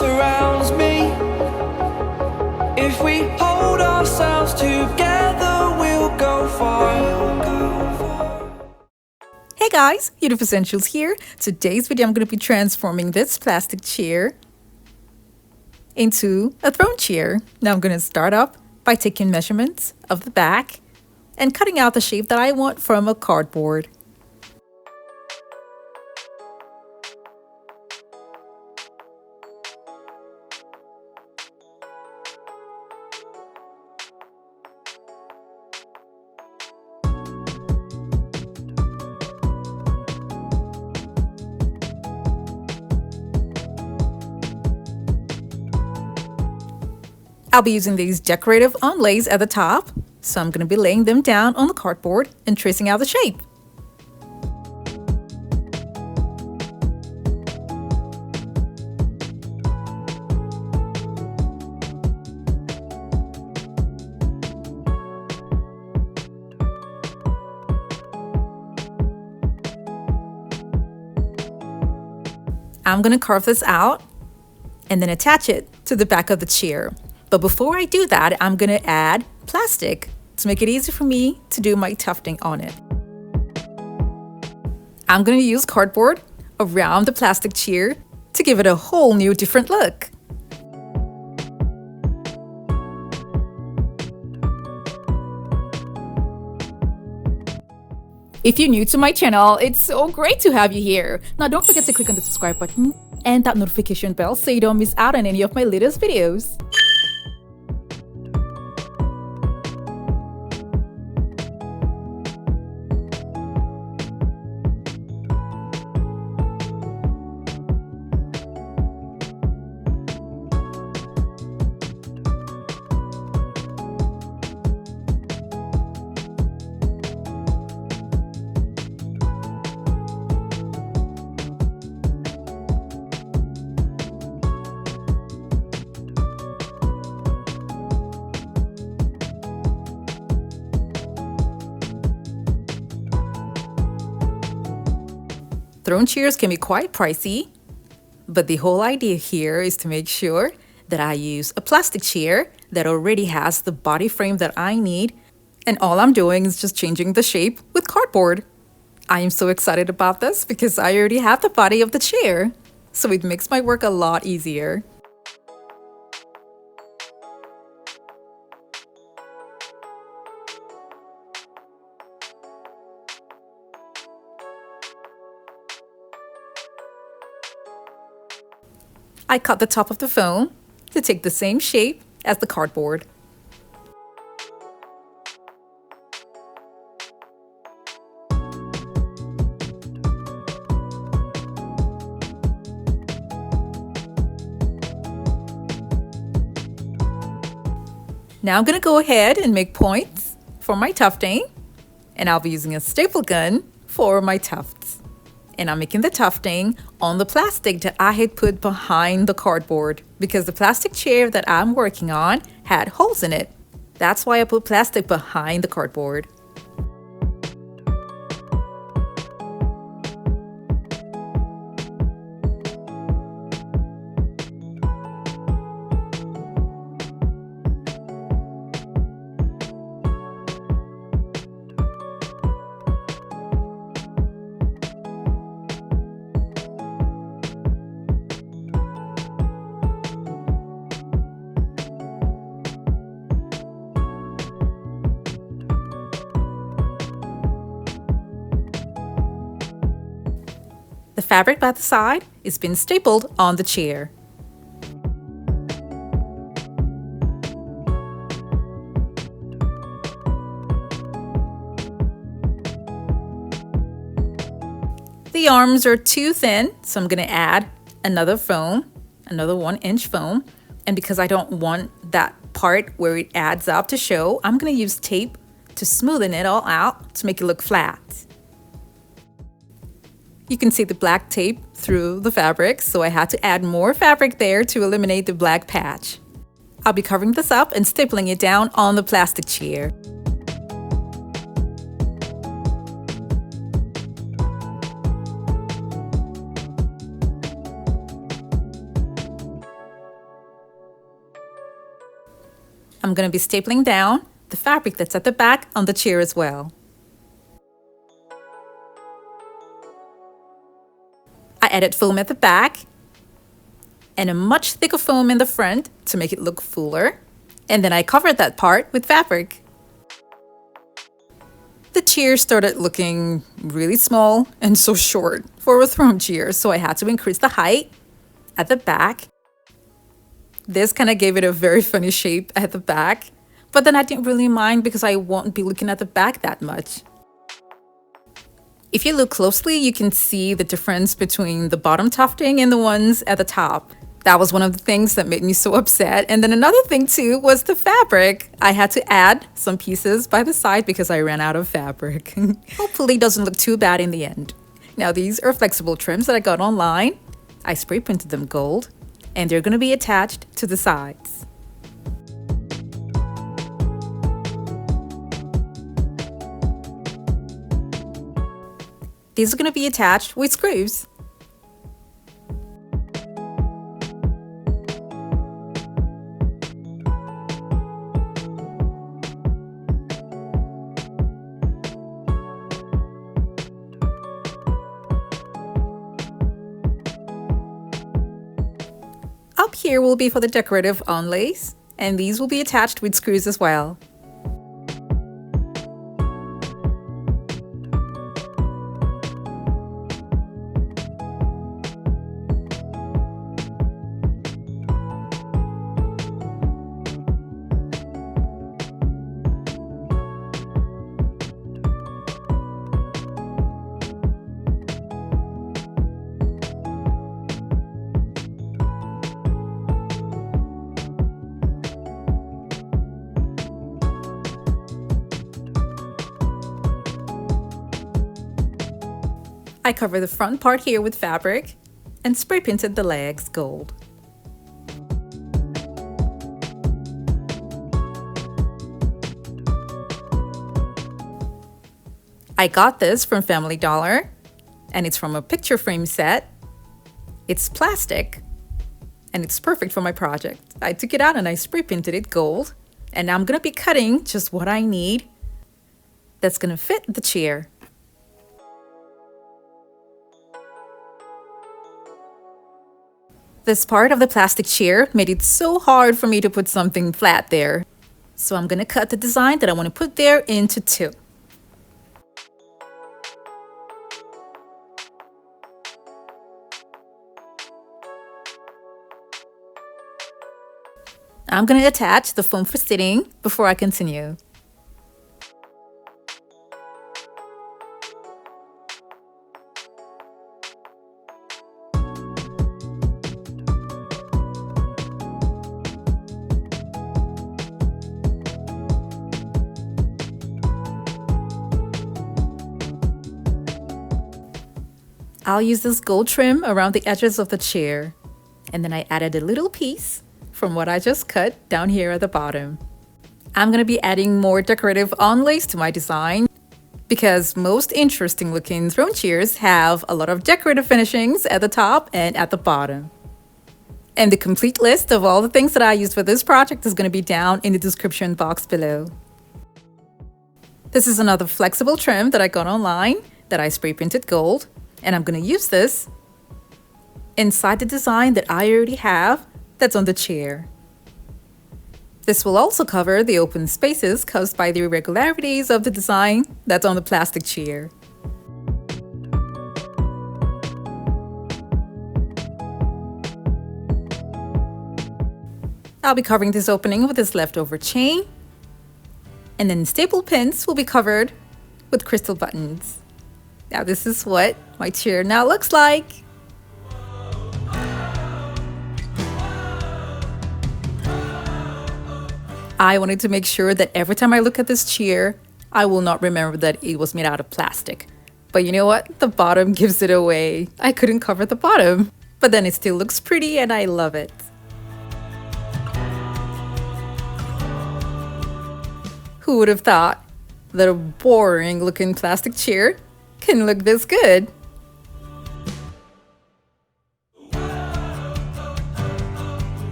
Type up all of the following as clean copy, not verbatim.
surrounds me. If we hold ourselves together, we'll go far. Hey guys, Uniqueness Essentials here. Today's video I'm going to be transforming this plastic chair into a throne chair. Now I'm going to start up by taking measurements of the back and cutting out the shape that I want from a cardboard. I'll be using these decorative onlays at the top, so I'm going to be laying them down on the cardboard and tracing out the shape. I'm going to carve this out and then attach it to the back of the chair. But before I do that, I'm going to add plastic to make it easy for me to do my tufting on it. I'm going to use cardboard around the plastic chair to give it a whole new different look. If you're new to my channel, it's so great to have you here. Now don't forget to click on the subscribe button and that notification bell so you don't miss out on any of my latest videos. Throne chairs can be quite pricey, but the whole idea here is to make sure that I use a plastic chair that already has the body frame that I need, and all I'm doing is just changing the shape with cardboard. I am so excited about this because I already have the body of the chair, so it makes my work a lot easier. I cut the top of the foam to take the same shape as the cardboard. Now I'm going to go ahead and make points for my tufting, and I'll be using a staple gun for my tufts. And I'm making the tufting on the plastic that I had put behind the cardboard because the plastic chair that I'm working on had holes in it. That's why I put plastic behind the cardboard. The fabric by the side is being stapled on the chair. The arms are too thin, so I'm going to add another foam, another 1-inch foam. And because I don't want that part where it adds up to show, I'm going to use tape to smoothen it all out to make it look flat. You can see the black tape through the fabric, so I had to add more fabric there to eliminate the black patch. I'll be covering this up and stapling it down on the plastic chair. I'm going to be stapling down the fabric that's at the back on the chair as well. I added foam at the back and a much thicker foam in the front to make it look fuller. And then I covered that part with fabric. The chair started looking really small and so short for a throne chair, so I had to increase the height at the back. This kind of gave it a very funny shape at the back, but then I didn't really mind because I won't be looking at the back that much. If you look closely, you can see the difference between the bottom tufting and the ones at the top. That was one of the things that made me so upset. And then another thing too was the fabric. I had to add some pieces by the side because I ran out of fabric. Hopefully it doesn't look too bad in the end. Now these are flexible trims that I got online. I spray printed them gold and they're going to be attached to the sides. These are going to be attached with screws. Up here will be for the decorative onlays, and these will be attached with screws as well. I covered the front part here with fabric and spray painted the legs gold. I got this from Family Dollar and it's from a picture frame set. It's plastic and it's perfect for my project. I took it out and I spray painted it gold, and now I'm gonna be cutting just what I need that's gonna fit the chair. This part of the plastic chair made it so hard for me to put something flat there. So I'm gonna cut the design that I want to put there into two. I'm gonna attach the foam for sitting before I continue. I'll use this gold trim around the edges of the chair, and then I added a little piece from what I just cut down here at the bottom. I'm gonna be adding more decorative onlays to my design because most interesting looking throne chairs have a lot of decorative finishings at the top and at the bottom. And the complete list of all the things that I used for this project is gonna be down in the description box below. This is another flexible trim that I got online that I spray painted gold. And I'm going to use this inside the design that I already have that's on the chair. This will also cover the open spaces caused by the irregularities of the design that's on the plastic chair. I'll be covering this opening with this leftover chain, and then staple pins will be covered with crystal buttons. Now this is what my chair now looks like. I wanted to make sure that every time I look at this chair, I will not remember that it was made out of plastic. But you know what? The bottom gives it away. I couldn't cover the bottom, but then it still looks pretty and I love it. Who would have thought that a boring looking plastic chair can look this good?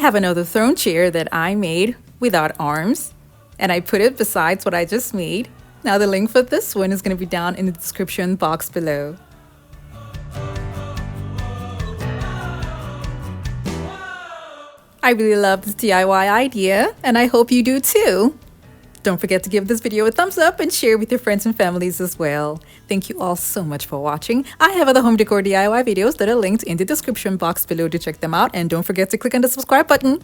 have another throne chair that I made without arms, and I put it besides what I just made. Now the link for this one is going to be down in the description box below. I really love this DIY idea, and I hope you do too. Don't forget to give this video a thumbs up and share with your friends and families as well. Thank you all so much for watching. I have other home decor DIY videos that are linked in the description box below to check them out, and don't forget to click on the subscribe button.